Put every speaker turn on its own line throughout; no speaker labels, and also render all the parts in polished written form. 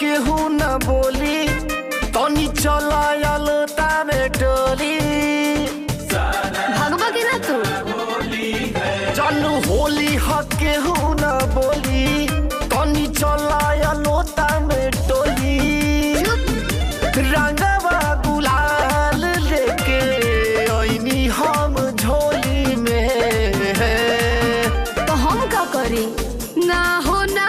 केहू न बोली तनी चलायल तारे टोली
भगवा के ना तू
जानू होली ह केहू न बोली तनी चलायल तारे टोली रंगवा गुलाल लेके ओइनी हम झोली में
तो हम का करी ना हो ना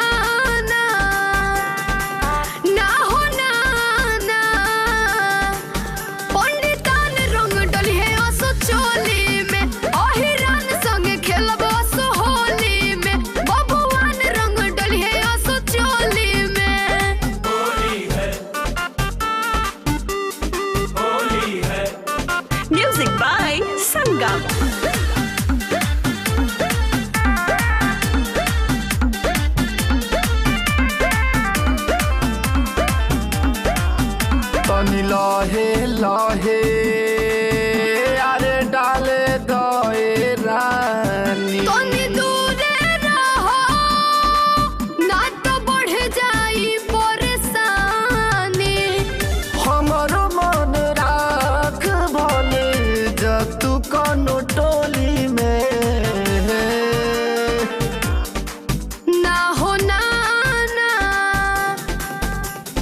Music by Sangam.
तनी लहे लहे अरे डाले दए रानी
तनी दूरे रहो ना तो बढ़ जाई परेशानी
हमारो मन राख भले जब तू कोनो टोली में
ना हो ना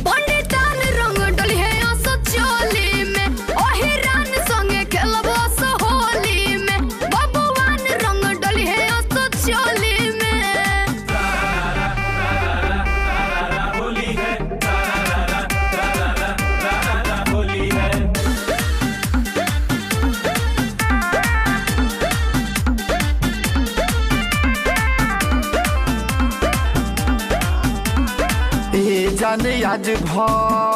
पंडितान रंग डली है असो चोली में ओही रान संगे खेलबो असो होली में बबुआन रंग डली है असो चोली में
होली है होली है
ए जाने आज भर